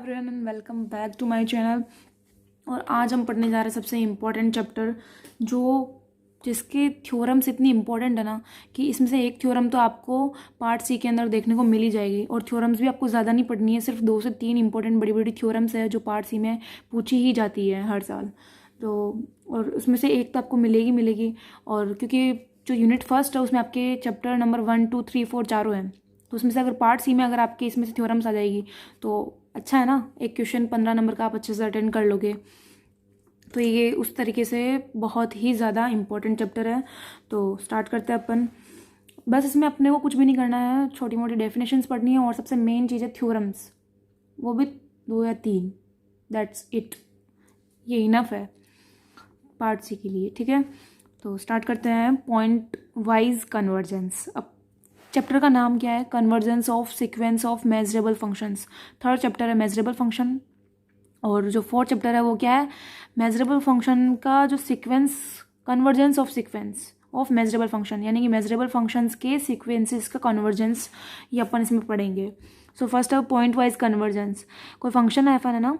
Everyone and welcome back to my channel. और आज हम पढ़ने जा रहे हैं सबसे इम्पॉर्टेंट चैप्टर जिसके थ्योरम्स इतनी इम्पॉर्टेंट है ना कि इसमें से एक थ्योरम तो आपको पार्ट सी के अंदर देखने को मिल ही जाएगी। और थ्योरम्स भी आपको ज़्यादा नहीं पढ़नी है, सिर्फ 2 से 3 इंपॉर्टेंट बड़ी बड़ी थ्योरम्स है जो पार्ट सी में पूछी ही जाती है हर साल। तो और उसमें से एक तो आपको मिलेगी। और क्योंकि जो यूनिट फर्स्ट है उसमें आपके चैप्टर नंबर 1, 2, 3, 4 चारों हैं, तो उसमें से अगर पार्ट सी में अगर आपके इसमें से थ्योरम्स आ जाएगी तो अच्छा है ना। एक क्वेश्चन 15 नंबर का आप अच्छे से अटेंड कर लोगे। तो ये उस तरीके से बहुत ही ज़्यादा इम्पोर्टेंट चैप्टर है। तो स्टार्ट करते हैं अपन। बस इसमें अपने को कुछ भी नहीं करना है, छोटी मोटी डेफिनेशंस पढ़नी है और सबसे मेन चीज़ है थ्योरम्स, वो भी 2 या 3। दैट्स इट, ये इनफ है पार्ट सी के लिए, ठीक है। तो स्टार्ट करते हैं। Point wise convergence. अब चैप्टर का नाम क्या है? Convergence of sequence of measurable functions. Third chapter है मेजरेबल फंक्शन। और जो फोर्थ चैप्टर है वो क्या है? मेजरेबल फंक्शन का जो sequence, convergence of sequence of measurable function, यानी कि मेजरेबल फंक्शंस के सीक्वेंसेस का कन्वर्जेंस, ये अपन इसमें पढ़ेंगे। सो फर्स्ट है पॉइंट वाइज कन्वर्जेंस। कोई फंक्शन है f(n) है ना,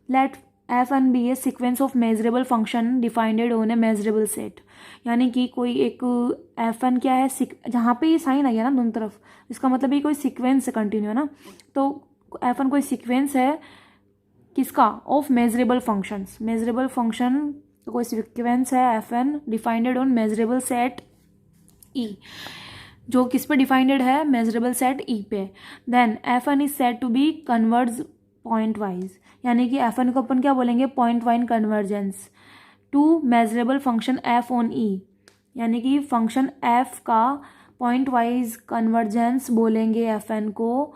let f(n) be a sequence of measurable function defined on a measurable set. यानी कि कोई एक f(n) क्या है, जहाँ पे ये साइन आ गया ना दोनों तरफ, इसका मतलब ये कोई सीक्वेंस है कंटिन्यू, है ना। तो f(n) कोई सीक्वेंस है किसका? Of measurable functions. Measurable function तो कोई सीक्वेंस है f(n) defined on measurable set E, जो किस पे डिफाइंड है? मेजरेबल सेट E पे। Then f(n) is said to be converge point wise, यानी कि f(n) को अपन क्या बोलेंगे? Point wise convergence to measurable function f on E, यानी कि फंक्शन f का पॉइंट वाइज कन्वर्जेंस बोलेंगे f(n) को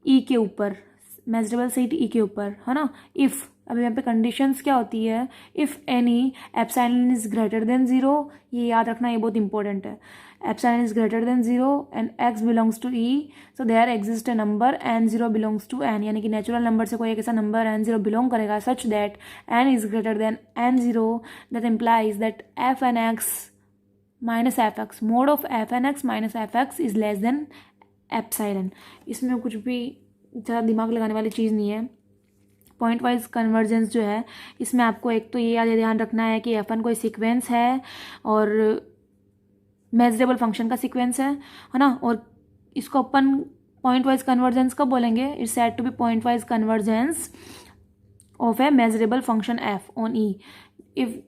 E के ऊपर, मेजरेबल सेट E के ऊपर, है ना। इफ़, अब यहाँ पे कंडीशंस क्या होती है? If any epsilon is greater than 0, ये याद रखना, ये बहुत इंपॉर्टेंट है। Epsilon is greater than 0 and x belongs to E, so there exist a number n0 belongs to n, यानी कि नेचुरल नंबर से कोई एक ऐसा नंबर n0 बिलोंग करेगा such that n is greater then n0, that implies that f(n)x minus f(x), mode of f(n)x minus f(x) is less then epsilon. इसमें कुछ भी ज़्यादा दिमाग लगाने वाली चीज़ नहीं है। पॉइंट वाइज कन्वर्जेंस जो है, इसमें आपको एक तो ये ध्यान रखना है कि f(n) कोई सीक्वेंस है और मेजरेबल फंक्शन का सीक्वेंस है ना। और इसको अपन पॉइंट वाइज कन्वर्जेंस कब बोलेंगे? It's said to be point wise convergence of a measurable function f on E। If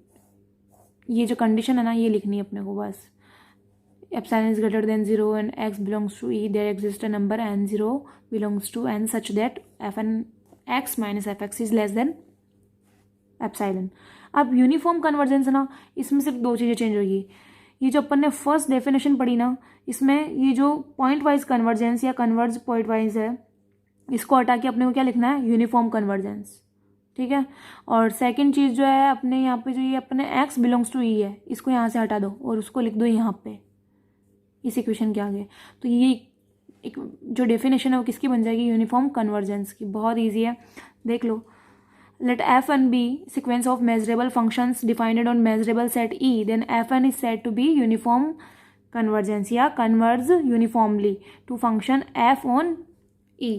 ये जो कंडीशन है ना, ये लिखनी है अपने को बस। Epsilon is greater than 0 and x belongs to E, there exists a number n0 belongs to n such that f(n)x minus f(x) is less than epsilon. अब यूनिफॉर्म कन्वर्जेंस है ना, इसमें सिर्फ 2 चीज़ें चेंज होगी। ये जो अपन ने फर्स्ट डेफिनेशन पढ़ी ना, इसमें ये जो पॉइंट वाइज कन्वर्जेंस या कन्वर्ज पॉइंट वाइज है, इसको हटा के अपने को क्या लिखना है? यूनिफॉर्म कन्वर्जेंस, ठीक है। और सेकंड चीज़ जो है अपने यहाँ पे, जो ये अपने x बिलोंग्स टू E है, इसको यहाँ से हटा दो और उसको लिख दो यहाँ पे इस इक्वेशन के आगे। तो ये एक जो डेफिनेशन है वो किसकी बन जाएगी? यूनिफॉर्म कन्वर्जेंस की। बहुत इजी है, देख लो। Let f(n) be sequence of measurable functions defined on measurable set E, then f(n) is said to be uniform convergence या converge uniformly to function f on E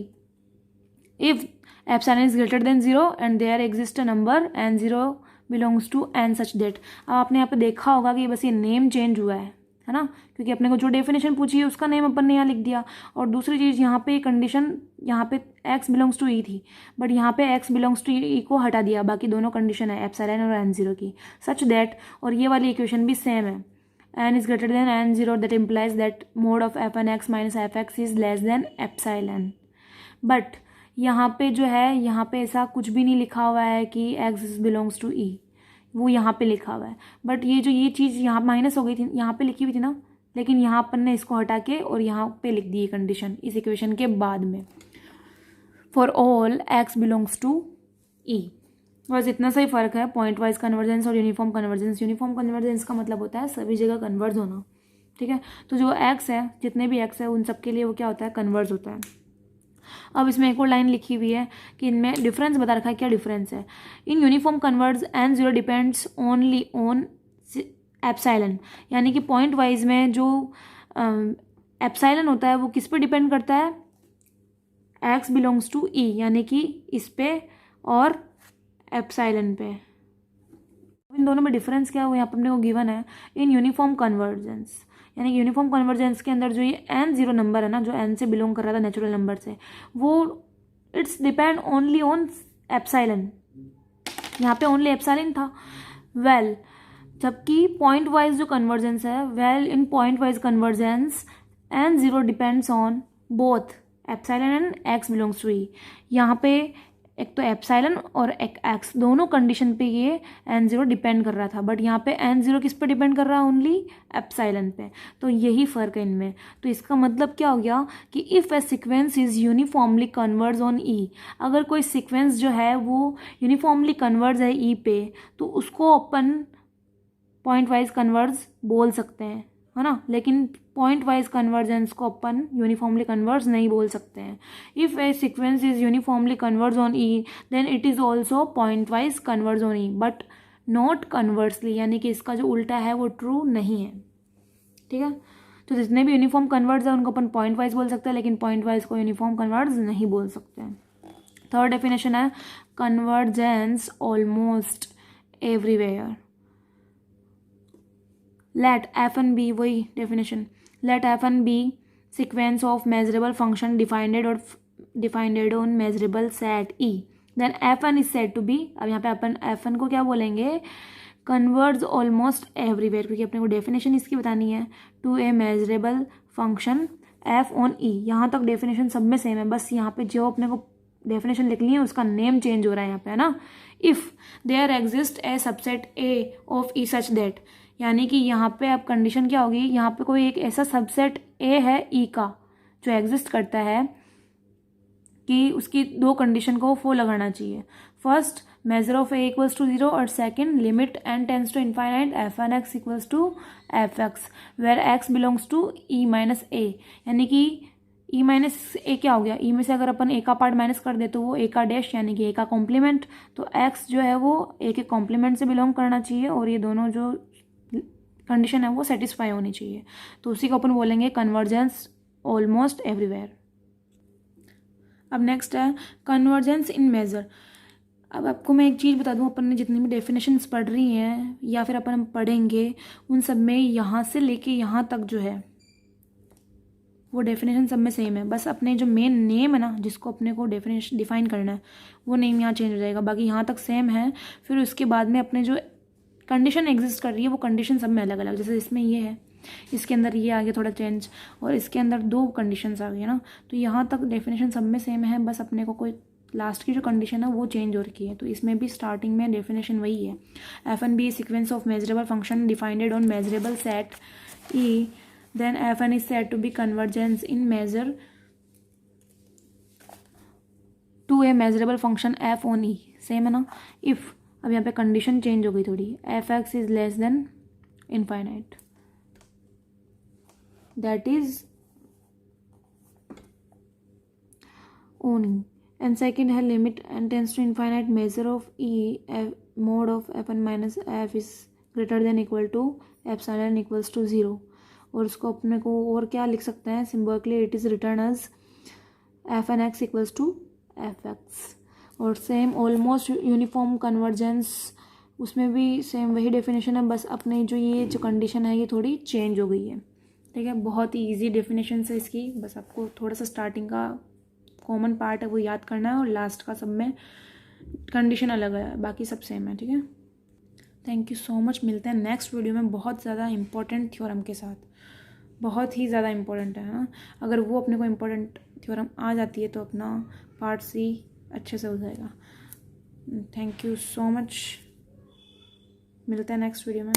if epsilon is greater than 0 and there exists a number n0 belongs to n such that। अब आपने यहाँ पे देखा होगा कि बस ये नेम चेंज हुआ है ना, क्योंकि अपने को जो डेफिनेशन पूछी है उसका नेम अपन ने यहाँ लिख दिया। और दूसरी चीज़, यहाँ पे कंडीशन, यहाँ पे x बिलोंग्स टू E थी, बट यहाँ पे x बिलोंग्स टू E को हटा दिया, बाकी दोनों कंडीशन है एप्सिलॉन और n0 की, सच दैट। और ये वाली इक्वेशन भी सेम है, n is greater then n0, that implies that mode of f(n)x minus f(x) is less then epsilon. But यहाँ पे जो है, यहाँ पे ऐसा कुछ भी नहीं लिखा हुआ है कि x बिलोंग्स टू E, वो यहाँ पे लिखा हुआ है। बट ये जो ये चीज़ यहाँ माइनस हो गई थी, यहाँ पे लिखी हुई थी ना, लेकिन यहाँ अपन ने इसको हटा के और यहाँ पे लिख दी कंडीशन इस इक्वेशन के बाद में, for all x belongs to E। बस इतना सा ही फ़र्क है पॉइंट वाइज कन्वर्जेंस और यूनिफॉर्म कन्वर्जेंस। यूनिफॉर्म कन्वर्जेंस का मतलब होता है सभी जगह कन्वर्ज होना, ठीक है। तो जो x है, जितने भी x है, उन सब के लिए वो क्या होता है? कन्वर्ज होता है। अब इसमें एक और लाइन लिखी हुई है कि इनमें डिफरेंस बता रखा है। क्या डिफरेंस है? In uniform converge n0 depends only on epsilon, यानी कि पॉइंट वाइज में जो एप्सिलॉन होता है वो किस पे डिपेंड करता है? एक्स बिलोंग्स टू ई, यानी कि इस पे और एप्सिलॉन पे। इन दोनों में डिफरेंस क्या हुआ यहाँ पर अपने को गिवन है, इन यूनिफॉर्म कन्वर्जेंस, यानी कि यूनिफॉर्म कन्वर्जेंस के अंदर जो ये n0 नंबर है ना, जो n से बिलोंग कर रहा था नेचुरल नंबर से, वो it's depend only on epsilon, यहाँ पे ओनली एप्सिलॉन था। वेल जबकि पॉइंट वाइज जो कन्वर्जेंस है, well in point wise convergence n0 depends on both epsilon and x belongs to E. यहाँ पे एक तो एप्सिलॉन और एक x दोनों कंडीशन पे ये n0 डिपेंड कर रहा था, बट यहाँ पे n0 किस पे डिपेंड कर रहा है, ओनली एप्सिलॉन पे। तो यही फ़र्क है इनमें। तो इसका मतलब क्या हो गया कि if a sequence is uniformly converge on E, अगर कोई सीक्वेंस जो है वो यूनिफॉर्मली कन्वर्ज है ई पे, तो उसको अपन पॉइंट वाइज कन्वर्ज बोल सकते हैं, है ना। लेकिन पॉइंट वाइज कन्वर्जेंस को अपन यूनिफॉर्मली कन्वर्ज नहीं बोल सकते हैं। If a sequence is uniformly converge on E then it is also point wise converge on E, but not conversely, यानी कि इसका जो उल्टा है वो ट्रू नहीं है। ठीक है, तो जितने भी यूनिफॉर्म कन्वर्ज है उनको अपन पॉइंट वाइज बोल सकते हैं, लेकिन पॉइंट वाइज को यूनिफॉर्म कन्वर्ज नहीं बोल सकते हैं। थर्ड डेफिनेशन है convergence almost everywhere. Let F N be, वही definition, let F N be sequence of measurable function defined on measurable set E, then F N is said to be. अब यहाँ पे अपन F N को क्या बोलेंगे, converge almost everywhere, क्योंकि अपने को डेफिनेशन इसकी बतानी है, to a measurable function F on E. यहाँ तक डेफिनेशन सब में सेम है, बस यहाँ पे जो अपने को डेफिनेशन लिखनी है उसका नेम चेंज हो रहा है यहाँ पे, है ना। If there exist a subset A of E such that, यानी कि यहाँ पे अब कंडीशन क्या होगी, यहाँ पे कोई एक ऐसा सबसेट ए है ई का जो एग्जिस्ट करता है कि उसकी दो कंडीशन को फॉलो करना चाहिए। First measure of A equals to 0 और second limit n tends to infinite F N X equals to F X where X belongs to E minus A, यानी कि ई माइनस ए क्या हो गया, ई में से अगर अपन ए का पार्ट माइनस कर दे तो वो ए का डैश, यानी कि ए का कॉम्प्लीमेंट, तो एक्स जो है वो ए के कॉम्प्लीमेंट से बिलोंग करना चाहिए और ये दोनों जो कंडीशन है वो सेटिस्फाई होनी चाहिए। तो उसी को अपन बोलेंगे कन्वर्जेंस ऑलमोस्ट एवरीवेयर। अब नेक्स्ट है कन्वर्जेंस इन मेजर। अब आपको मैं एक चीज़ बता दूं, अपन ने जितनी भी डेफिनेशंस पढ़ रही हैं या फिर अपन पढ़ेंगे उन सब में यहाँ से लेके यहाँ तक जो है वो डेफिनेशन सब में सेम है, बस अपने जो मेन नेम है ना जिसको अपने को डेफिनेशन डिफाइन करना है वो नेम यहाँ चेंज हो जाएगा, बाकी यहाँ तक सेम है। फिर उसके बाद में अपने जो कंडीशन एग्जिस्ट कर रही है वो कंडीशन सब में अलग अलग, जैसे इसमें ये है, इसके अंदर ये आ गया थोड़ा चेंज और इसके अंदर दो कंडीशंस आ गई ना, तो यहाँ तक डेफिनेशन सब में सेम है, बस अपने को कोई लास्ट की जो कंडीशन है वो चेंज हो रखी है। तो इसमें भी स्टार्टिंग में डेफिनेशन वही है, F N be sequence of measurable function defined on measurable set E, then F N is said to be convergence in measure to a measurable function F on E, same है ना। If अब यहाँ पे condition change हो गई थोड़ी, F X is less than infinite, that is one, and second है limit N tends to infinite measure of E mod of F N minus F is greater than equal to epsilon equals to 0, और उसको अपने को और क्या लिख सकते हैं symbolically, it is return as F N X equals to F X. और सेम ऑलमोस्ट यूनिफॉर्म कन्वर्जेंस, उसमें भी सेम वही डेफिनेशन है, बस अपने जो ये जो कंडीशन है ये थोड़ी चेंज हो गई है। ठीक है, बहुत ही इजी डेफिनेशन है इसकी, बस आपको थोड़ा सा स्टार्टिंग का कॉमन पार्ट है वो याद करना है और लास्ट का सब में कंडीशन अलग है, बाकी सब सेम है। ठीक है, थैंक यू सो मच, मिलते हैं नेक्स्ट वीडियो में बहुत ज़्यादा इंपॉर्टेंट थ्योरम के साथ, बहुत ही ज़्यादा इंपॉर्टेंट है ना। अगर वो अपने को इम्पोर्टेंट थ्योरम आ जाती है तो अपना पार्ट सी अच्छे से हो जाएगा। थैंक यू सो मच, मिलते हैं नेक्स्ट वीडियो में।